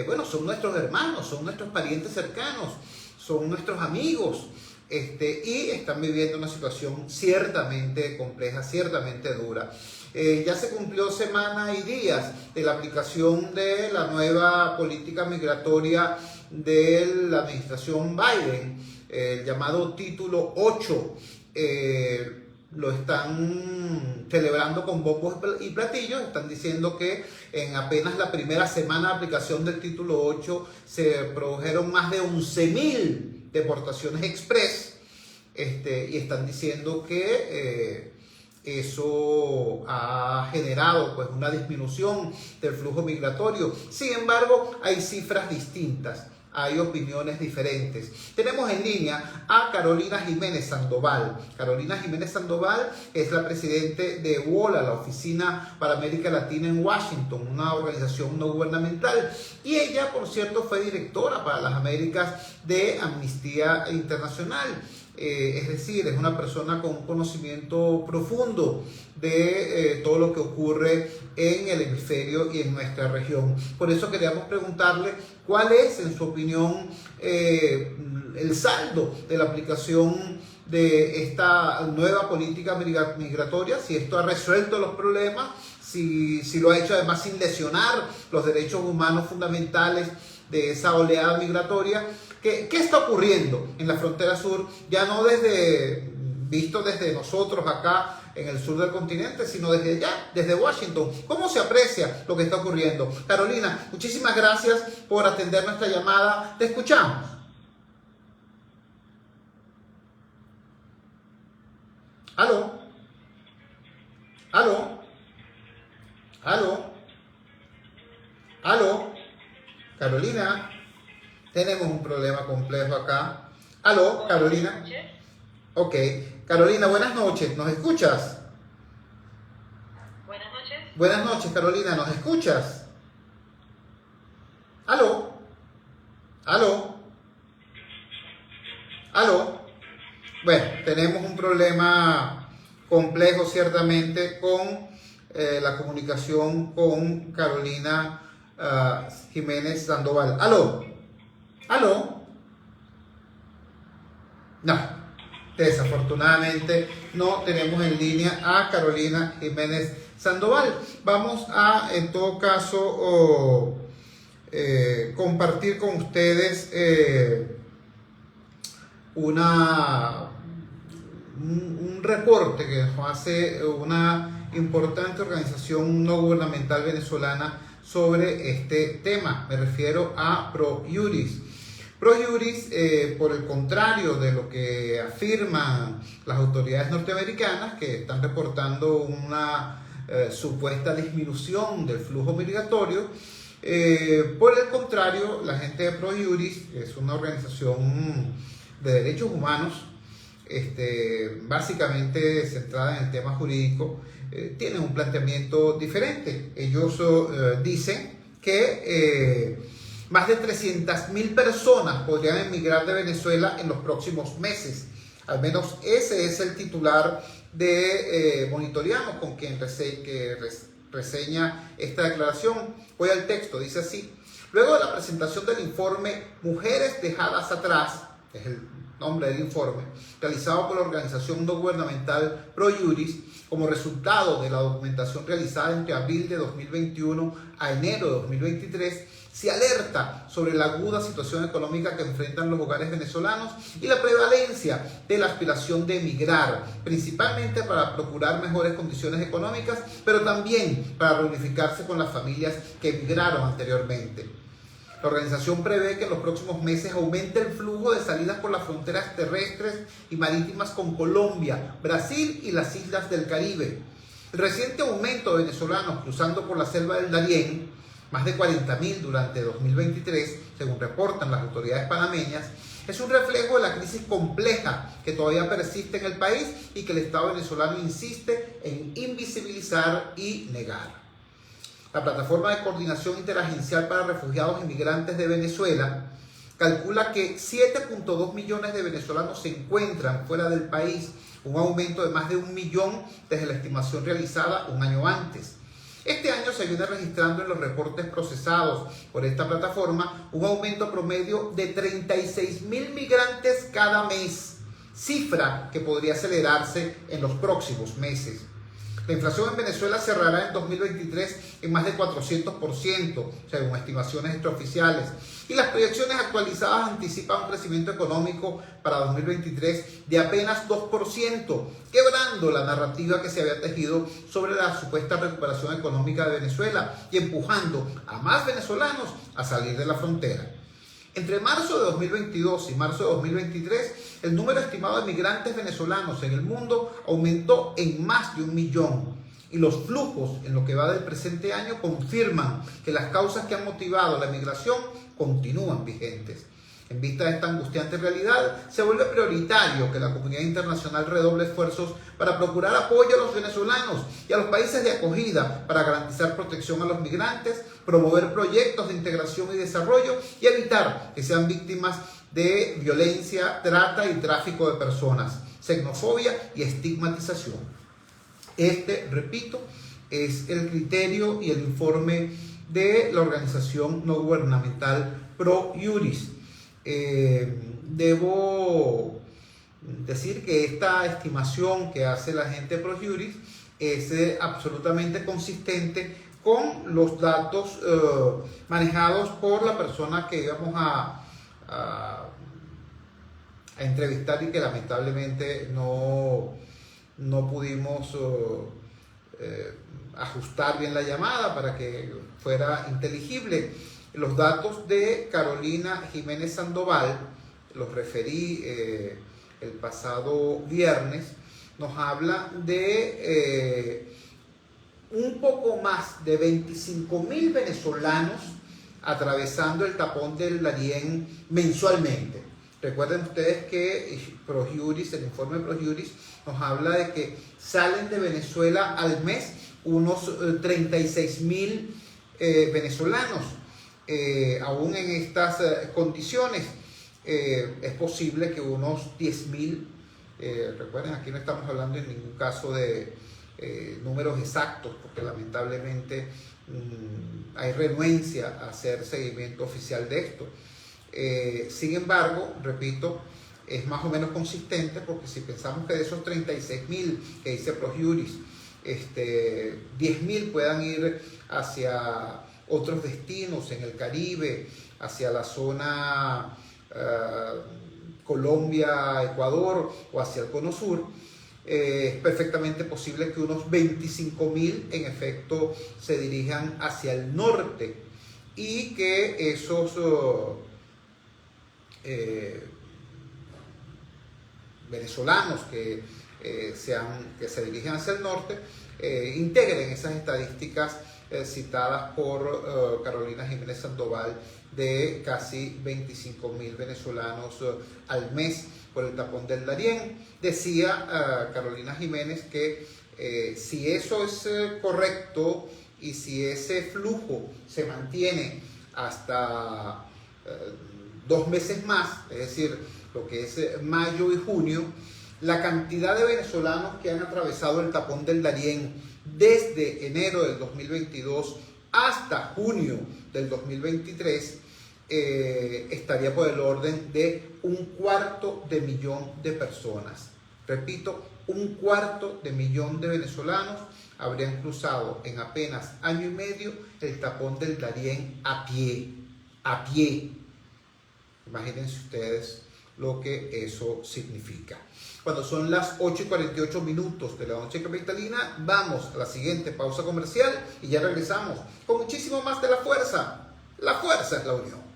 Speaker 1: bueno, son nuestros hermanos, son nuestros parientes cercanos, son nuestros amigos, y están viviendo una situación ciertamente compleja, ciertamente dura. Ya se cumplió semana y días de la aplicación de la nueva política migratoria de la administración Biden, el llamado Título 8. Lo están celebrando con bombos y platillos, están diciendo que en apenas la primera semana de aplicación del Título 8 se produjeron más de 11.000 deportaciones express, y están diciendo que eso ha generado pues una disminución del flujo migratorio. Sin embargo, hay cifras distintas. Hay opiniones diferentes. Tenemos en línea a Carolina Jiménez Sandoval. Carolina Jiménez Sandoval es la presidente de WOLA, la Oficina para América Latina en Washington, una organización no gubernamental. Y ella, por cierto, fue directora para las Américas de Amnistía Internacional. Es decir, es una persona con un conocimiento profundo de todo lo que ocurre en el hemisferio y en nuestra región. Por eso queríamos preguntarle cuál es, en su opinión, el saldo de la aplicación de esta nueva política migratoria, si esto ha resuelto los problemas, si lo ha hecho además sin lesionar los derechos humanos fundamentales de esa oleada migratoria. ¿Qué está ocurriendo en la frontera sur? Ya no visto desde nosotros acá en el sur del continente, sino desde allá, desde Washington. ¿Cómo se aprecia lo que está ocurriendo? Carolina, muchísimas gracias por atender nuestra llamada. Te escuchamos. ¿Aló? ¿Aló? ¿Aló? ¿Aló? Carolina, tenemos un problema complejo acá. ¿Aló, Carolina? Ok. Carolina, buenas noches. ¿Nos escuchas?
Speaker 5: Buenas noches.
Speaker 1: Buenas noches, Carolina. ¿Nos escuchas? ¿Aló? ¿Aló? ¿Aló? Bueno, tenemos un problema complejo ciertamente con la comunicación con Carolina Jiménez Sandoval. ¿Aló? ¿Aló? No, desafortunadamente no tenemos en línea a Carolina Jiménez Sandoval. Vamos a, en todo caso, compartir con ustedes un reporte que nos hace una importante organización no gubernamental venezolana sobre este tema. Me refiero a ProJuris. ProJuris, por el contrario de lo que afirman las autoridades norteamericanas, que están reportando una supuesta disminución del flujo migratorio, por el contrario, la gente de ProJuris, que es una organización de derechos humanos, básicamente centrada en el tema jurídico, tienen un planteamiento diferente. Ellos dicen que más de 300.000 personas podrían emigrar de Venezuela en los próximos meses. Al menos ese es el titular de Monitoreamos, con quien reseña esta declaración. Voy al texto, dice así: luego de la presentación del informe Mujeres Dejadas Atrás, es el nombre del informe, realizado por la organización no gubernamental ProJuris, como resultado de la documentación realizada entre abril de 2021 a enero de 2023, se alerta sobre la aguda situación económica que enfrentan los hogares venezolanos y la prevalencia de la aspiración de emigrar, principalmente para procurar mejores condiciones económicas, pero también para reunificarse con las familias que emigraron anteriormente. La organización prevé que en los próximos meses aumente el flujo de salidas por las fronteras terrestres y marítimas con Colombia, Brasil y las islas del Caribe. El reciente aumento de venezolanos cruzando por la selva del Darién, más de 40.000 durante 2023, según reportan las autoridades panameñas, es un reflejo de la crisis compleja que todavía persiste en el país y que el Estado venezolano insiste en invisibilizar y negar. La Plataforma de Coordinación Interagencial para Refugiados y Migrantes de Venezuela calcula que 7.2 millones de venezolanos se encuentran fuera del país, un aumento de más de 1 millón desde la estimación realizada un año antes. Este año se viene registrando en los reportes procesados por esta plataforma un aumento promedio de 36.000 migrantes cada mes, cifra que podría acelerarse en los próximos meses. La inflación en Venezuela cerrará en 2023 en más de 400%, según estimaciones extraoficiales, y las proyecciones actualizadas anticipan un crecimiento económico para 2023 de apenas 2%, quebrando la narrativa que se había tejido sobre la supuesta recuperación económica de Venezuela y empujando a más venezolanos a salir de la frontera. Entre marzo de 2022 y marzo de 2023, el número estimado de migrantes venezolanos en el mundo aumentó en más de 1 millón. Y los flujos en lo que va del presente año confirman que las causas que han motivado la migración continúan vigentes. En vista de esta angustiante realidad, se vuelve prioritario que la comunidad internacional redoble esfuerzos para procurar apoyo a los venezolanos y a los países de acogida para garantizar protección a los migrantes, promover proyectos de integración y desarrollo y evitar que sean víctimas de violencia, trata y tráfico de personas, xenofobia y estigmatización. Repito, es el criterio y el informe de la organización no gubernamental ProJuris. Debo decir que esta estimación que hace la gente de ProJuris es absolutamente consistente con los datos manejados por la persona que íbamos a entrevistar y que lamentablemente no pudimos ajustar bien la llamada para que fuera inteligible. Los datos de Carolina Jiménez Sandoval, los referí el pasado viernes, nos habla de un poco más de 25.000 venezolanos atravesando el tapón del Darién mensualmente. Recuerden ustedes que ProJuris, el informe ProJuris, nos habla de que salen de Venezuela al mes unos 36.000 venezolanos. Aún en estas condiciones es posible que unos 10.000, recuerden, aquí no estamos hablando en ningún caso de números exactos, porque lamentablemente hay renuencia a hacer seguimiento oficial de esto. Sin embargo, repito, es más o menos consistente, porque si pensamos que de esos 36.000 que dice ProJuris, 10.000 puedan ir hacia otros destinos en el Caribe, hacia la zona Colombia, Ecuador o hacia el Cono Sur, es perfectamente posible que unos 25.000 en efecto se dirijan hacia el norte, y que esos venezolanos que se dirigen hacia el norte integren esas estadísticas citadas por Carolina Jiménez Sandoval, de casi 25.000 venezolanos al mes por el tapón del Darién. Decía Carolina Jiménez que si eso es correcto, y si ese flujo se mantiene hasta 2 meses más, es decir, lo que es mayo y junio, la cantidad de venezolanos que han atravesado el tapón del Darién desde enero del 2022 hasta junio del 2023 estaría por el orden de 250.000 de personas. Repito, 250.000 de venezolanos habrían cruzado en apenas año y medio el tapón del Darién a pie. Imagínense ustedes lo que eso significa. Cuando son las 8:48 de la noche capitalina, vamos a la siguiente pausa comercial y ya regresamos con muchísimo más de La Fuerza. La fuerza es la unión.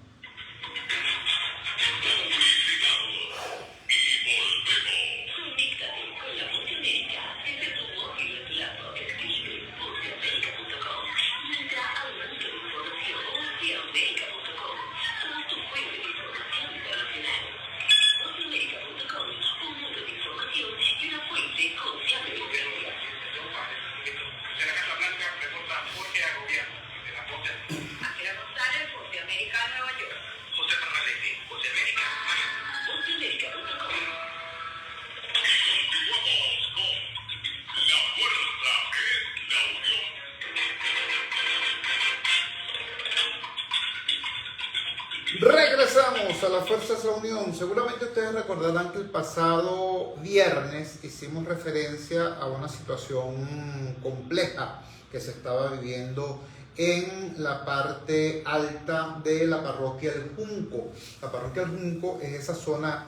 Speaker 1: Regresamos a La Fuerza es la Unión. Seguramente ustedes recordarán que el pasado viernes hicimos referencia a una situación compleja que se estaba viviendo en la parte alta de la parroquia del Junco. La parroquia del Junco es esa zona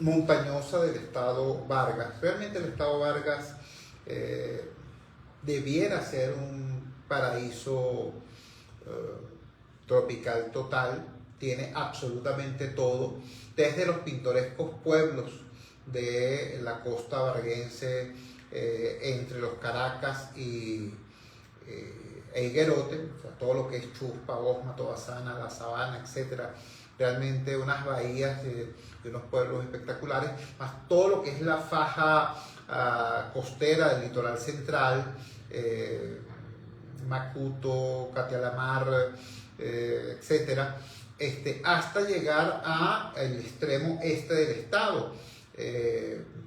Speaker 1: montañosa del estado Vargas. Realmente el estado Vargas debiera ser un paraíso tropical total. Tiene absolutamente todo, desde los pintorescos pueblos de la costa varguense, entre los Caracas e Higuerote, o sea, todo lo que es Chuspa, Osma, Tobasana, La Sabana, etc. Realmente unas bahías de unos pueblos espectaculares, más todo lo que es la faja costera del litoral central, Macuto, Catialamar, etcétera. Hasta llegar al extremo este del estado,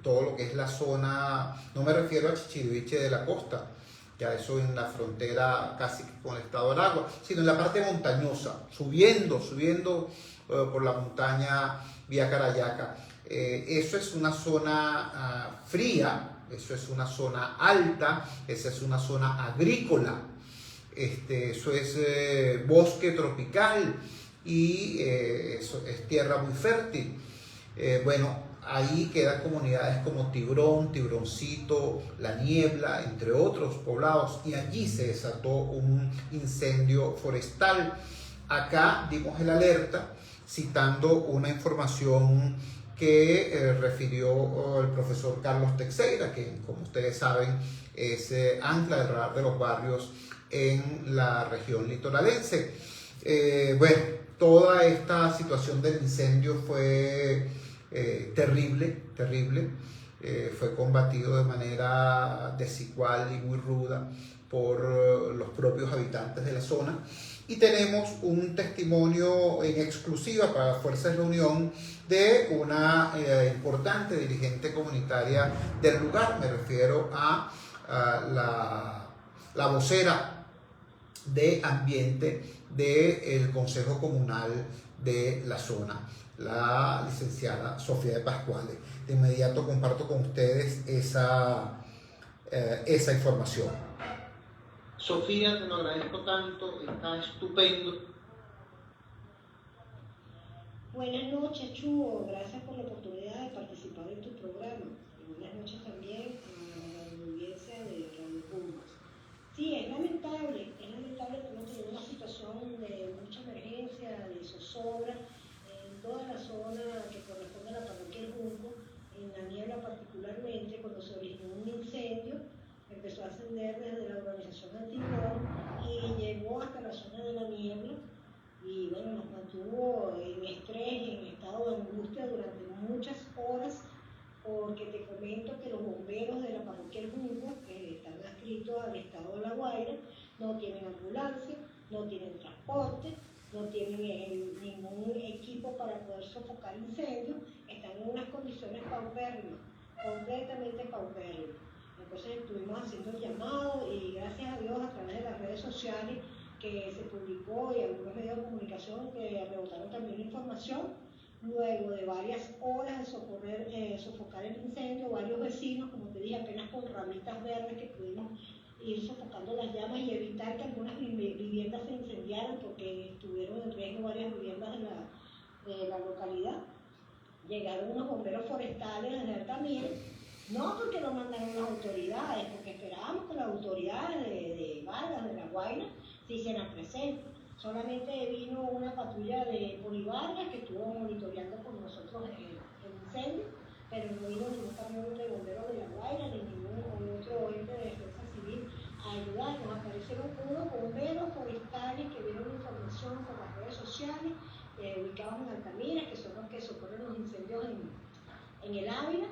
Speaker 1: todo lo que es la zona, no me refiero a Chichiriviche de la costa, ya eso en la frontera casi con el estado de Aragua, sino en la parte montañosa, subiendo por la montaña vía Carayaca. Eso es una zona fría, eso es una zona alta, esa es una zona agrícola, eso es bosque tropical, y eso es tierra muy fértil. Bueno, ahí quedan comunidades como Tiburón, Tiburoncito, La Niebla, entre otros poblados, y allí se desató un incendio forestal. Acá dimos el alerta citando una información que refirió el profesor Carlos Teixeira, que como ustedes saben es ancla del radar de los barrios en la región litoralense. Bueno, toda esta situación del incendio fue terrible, fue combatido de manera desigual y muy ruda por los propios habitantes de la zona, y tenemos un testimonio en exclusiva para Fuerzas de la Unión de una importante dirigente comunitaria del lugar. Me refiero a la vocera de Ambiente del Consejo Comunal de la zona, la licenciada Sofía de Pascuales. De inmediato comparto con ustedes esa información.
Speaker 7: Sofía, te lo agradezco tanto, está estupendo.
Speaker 8: Buenas noches, Chugo. Gracias por la oportunidad de participar en tu programa. Y buenas noches también a la audiencia de Radio Puma. Sí, es lamentable que hemos tenido una situación de mucha emergencia, de zozobra en toda la zona que corresponde a la parroquia El Junco, en La Niebla particularmente, cuando se originó un incendio, empezó a ascender desde la urbanización Antigón y llegó hasta la zona de La Niebla. Y bueno, nos mantuvo en estrés, en estado de angustia durante muchas horas, porque te comento que los bomberos de la parroquia El Junco, que están adscritos al estado de La Guaira, no tienen ambulancia, no tienen transporte, no tienen ningún equipo para poder sofocar incendios, están en unas condiciones paupérrimas, completamente paupérrimas. Entonces estuvimos haciendo el llamado y gracias a Dios a través de las redes sociales que se publicó y algunos medios de comunicación que rebotaron también la información, luego de varias horas de sofocar el incendio, varios vecinos, como te dije, apenas con ramitas verdes que pudimos ir sofocando las llamas y evitar que algunas viviendas se incendiaran, porque estuvieron en riesgo varias viviendas de la localidad. Llegaron unos bomberos forestales desde Altamira, no porque lo mandaron las autoridades, porque esperábamos que las autoridades de Vargas, de La Guaira, se hicieran presentes. Solamente vino una patrulla de Polivargas que estuvo monitoreando con nosotros el incendio, pero no vino ningún camión de bomberos de La Guaira ni ningún otro ente de defensa civil a ayudarnos. Aparecieron unos bomberos forestales que vieron información por las redes sociales, ubicados en Altamira, que son los que socorren los incendios en el Ávila.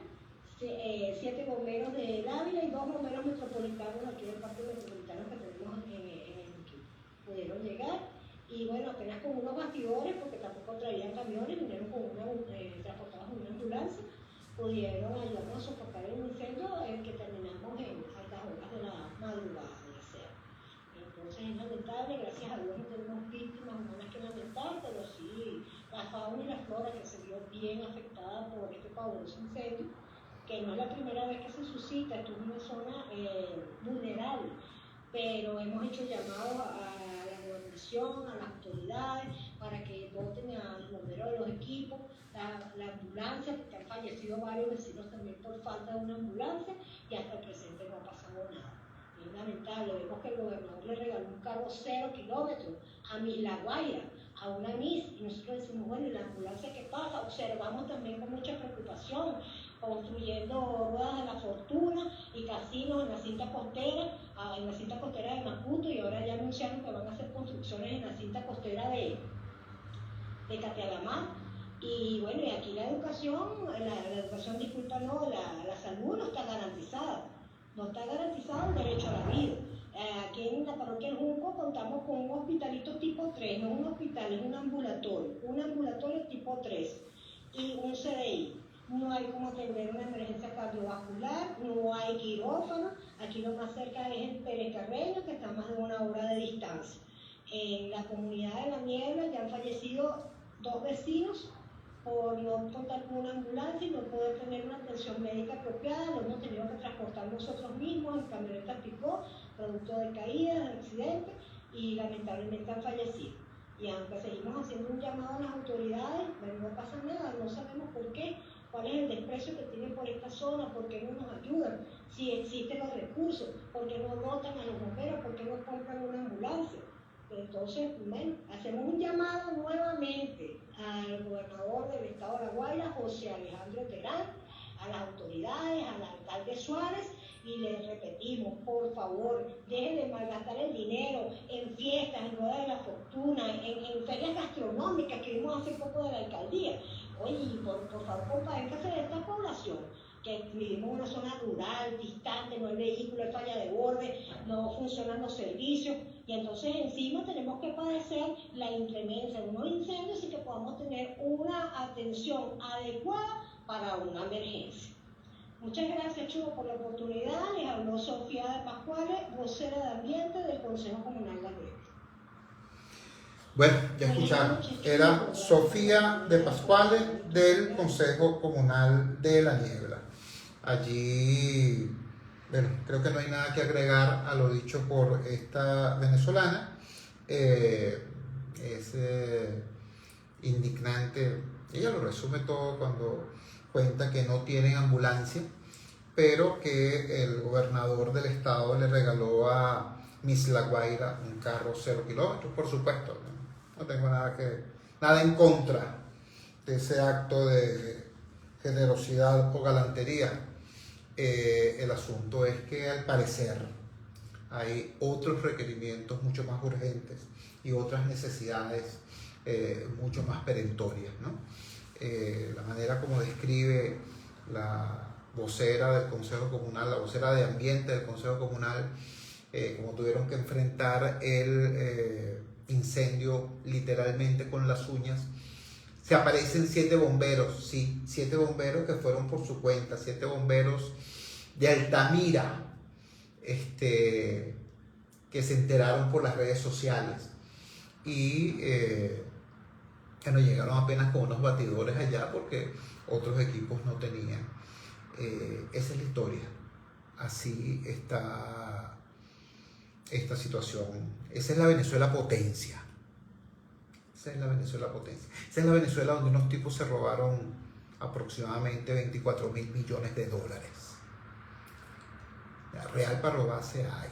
Speaker 8: 7 bomberos del Ávila y 2 bomberos metropolitanos aquí del parque metropolitano que tenemos en el equipo. Pudieron llegar y bueno, apenas con unos bastidores, porque tampoco traían camiones, vinieron con transportados en una ambulancia, pudieron ayudarnos a sofocar el incendio que terminamos en altas horas de la madrugada de ser. Entonces es lamentable, gracias a Dios no tenemos víctimas humanas que lamentar, pero sí la fauna y la flora que se vio bien afectada por este pavoroso incendio, que no es la primera vez que se suscita, esto es una zona vulnerable, pero hemos hecho llamados a la gobernación, a las autoridades, para que doten a los bomberos de los equipos, la ambulancia, porque han fallecido varios vecinos también por falta de una ambulancia, y hasta el presente no ha pasado nada. Es lamentable, vemos que el gobernador le regaló un carro 0 kilómetros a Miss La Guaira, a una Miss, y nosotros decimos, bueno, ¿y la ambulancia qué pasa? Observamos también con mucha preocupación, construyendo ruedas de la fortuna y casinos en la cinta costera de Macuto, y ahora ya anunciaron que van a hacer construcciones en la cinta costera de Catealamar. Y bueno, y aquí la educación, disculpa, no, la salud no está garantizada, no está garantizado el derecho a la vida. Aquí en la parroquia El Junco contamos con un hospitalito tipo 3, no un hospital, es un ambulatorio tipo 3 y un CDI. No hay como atender una emergencia cardiovascular, no hay quirófano, aquí lo más cerca es el Pérez Carreño, que está a más de 1 hora de distancia. En la comunidad de La Niebla ya han fallecido 2 vecinos por no contar con una ambulancia y no poder tener una atención médica apropiada, lo hemos tenido que transportar nosotros mismos en camioneta picó, producto de caídas, de accidentes, y lamentablemente han fallecido. Y aunque seguimos haciendo un llamado a las autoridades, bueno, no pasa nada, no sabemos por qué, cuál es el desprecio que tienen por esta zona, por qué no nos ayudan, si existen los recursos, por qué no dotan a los bomberos, por qué no compran una ambulancia. Entonces, bueno, hacemos un llamado nuevamente al gobernador del estado de La Guaira, José Alejandro Terán, a las autoridades, al alcalde Suárez, y les repetimos, por favor, dejen de malgastar el dinero en fiestas, en ruedas de la fortuna, en ferias gastronómicas que vimos hace poco de la alcaldía. Oye, por favor, compadéntase de esta población, que vivimos en una zona rural, distante, no hay vehículo, hay falla de borde, no funcionan los servicios, y entonces encima tenemos que padecer la inclemencia de unos incendios y que podamos tener una atención adecuada para una emergencia. Muchas gracias, Chugo, por la oportunidad. Les habló Sofía de Pascuales, vocera de Ambiente del Consejo Comunal de Ambiente.
Speaker 1: Bueno, ya escucharon, era Sofía de Pascuale del Consejo Comunal de La Niebla. Allí, bueno, creo que no hay nada que agregar a lo dicho por esta venezolana. Es indignante, ella lo resume todo cuando cuenta que no tienen ambulancia, pero que el gobernador del estado le regaló a Miss La Guaira un carro 0 kilómetros. Por supuesto, no tengo nada en contra de ese acto de generosidad o galantería. El asunto es que al parecer hay otros requerimientos mucho más urgentes y otras necesidades mucho más perentorias, ¿no? La manera como describe la vocera del Consejo Comunal, la vocera de Ambiente del Consejo Comunal, como tuvieron que enfrentar el incendio literalmente con las uñas. Se aparecen 7 bomberos, sí, 7 bomberos que fueron por su cuenta, 7 bomberos de Altamira, que se enteraron por las redes sociales y no llegaron apenas con unos batidores allá porque otros equipos no tenían. Esa es la historia. Así está esta situación. Esa es la Venezuela potencia. Esa es la Venezuela potencia. Esa es la Venezuela donde unos tipos se robaron aproximadamente 24.000 millones de dólares. Real para robarse hay,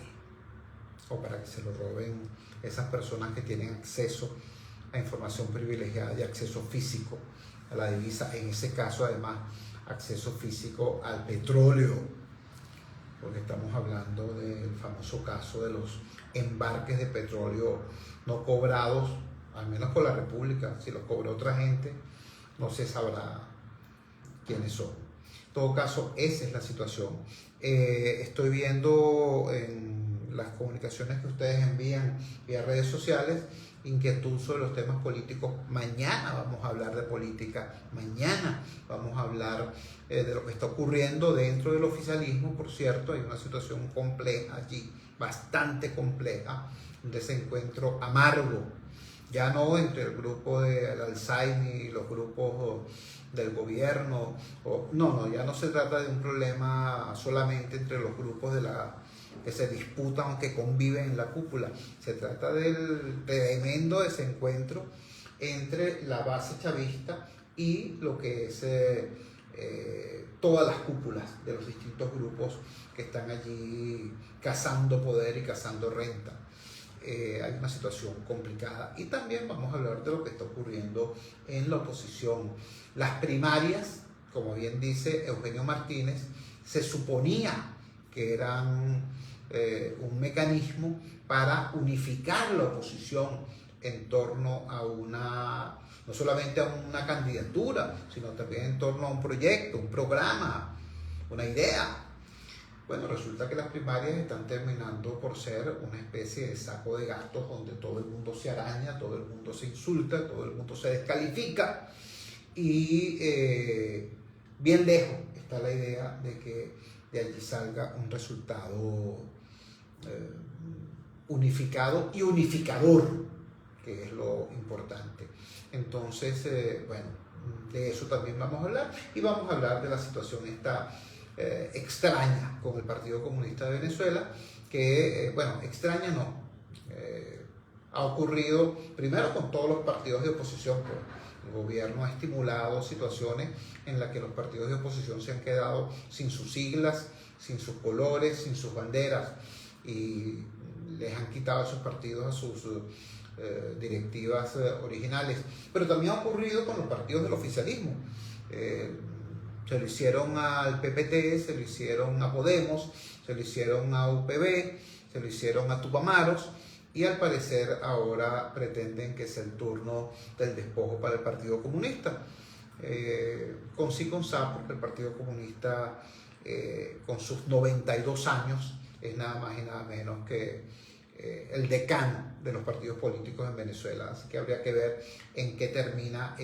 Speaker 1: o para que se lo roben esas personas que tienen acceso a información privilegiada y acceso físico a la divisa, en ese caso además acceso físico al petróleo, porque estamos hablando del famoso caso de los embarques de petróleo no cobrados, al menos por la República. Si los cobró otra gente, no se sabrá quiénes son. En todo caso, esa es la situación. Estoy viendo en las comunicaciones que ustedes envían vía redes sociales inquietud sobre los temas políticos. Mañana vamos a hablar de política, mañana vamos a hablar de lo que está ocurriendo dentro del oficialismo. Por cierto, hay una situación compleja allí, bastante compleja, un desencuentro amargo, ya no entre el grupo del Alzheimer y los grupos del gobierno, ya no se trata de un problema solamente entre los grupos que se disputan o que conviven en la cúpula. Se trata del tremendo desencuentro entre la base chavista y lo que es todas las cúpulas de los distintos grupos que están allí cazando poder y cazando renta. Hay una situación complicada. Y también vamos a hablar de lo que está ocurriendo en la oposición. Las primarias, como bien dice Eugenio Martínez, se suponía que eran un mecanismo para unificar la oposición en torno a no solamente a una candidatura, sino también en torno a un proyecto, un programa, una idea. Bueno, resulta que las primarias están terminando por ser una especie de saco de gatos donde todo el mundo se araña, todo el mundo se insulta, todo el mundo se descalifica y bien lejos está la idea de que de allí salga un resultado unificado y unificador, que es lo importante. Entonces, bueno, de eso también vamos a hablar y vamos a hablar de la situación esta extraña con el Partido Comunista de Venezuela, que, bueno, extraña no, ha ocurrido primero con todos los partidos de oposición. Pues, el gobierno ha estimulado situaciones en las que los partidos de oposición se han quedado sin sus siglas, sin sus colores, sin sus banderas, y les han quitado a esos partidos a sus directivas originales. Pero también ha ocurrido con los partidos del oficialismo. Se lo hicieron al PPT, se lo hicieron a Podemos, se lo hicieron a UPB, se lo hicieron a Tupamaros, y al parecer ahora pretenden que es el turno del despojo para el Partido Comunista. Con sí con sa, porque el Partido Comunista con sus 92 años es nada más y nada menos que el decano de los partidos políticos en Venezuela. Así que habría que ver en qué termina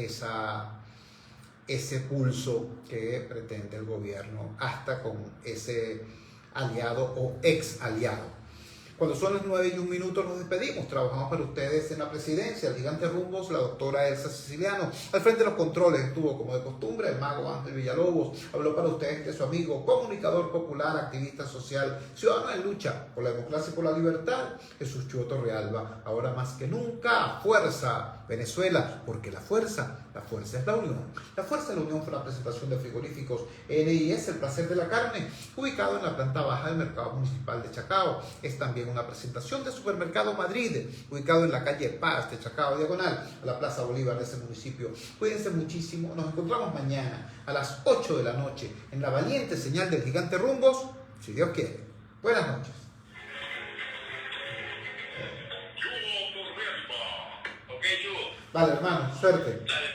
Speaker 1: ese pulso que pretende el gobierno hasta con ese aliado o ex aliado. Cuando son las 9:01 nos despedimos. Trabajamos para ustedes en la presidencia, el Gigante Rumbos, la doctora Elsa Siciliano. Al frente de los controles estuvo, como de costumbre, el mago Ángel Villalobos. Habló para ustedes de su amigo, comunicador popular, activista social, ciudadano en lucha por la democracia y por la libertad, Jesús Chuo Torrealba. Ahora más que nunca, fuerza Venezuela, porque la fuerza es la unión. La fuerza de la unión fue la presentación de frigoríficos NIS, el placer de la carne, ubicado en la planta baja del mercado municipal de Chacao. Es también una presentación de Supermercado Madrid, ubicado en la calle Paz de Chacao, diagonal a la Plaza Bolívar de ese municipio. Cuídense muchísimo, nos encontramos mañana a las 8 de la noche en la valiente señal del Gigante Rumbos, si Dios quiere. Buenas noches.
Speaker 3: Chuo Torrealba. Ok, Chuo.
Speaker 1: Vale, hermano, suerte.
Speaker 3: Dale.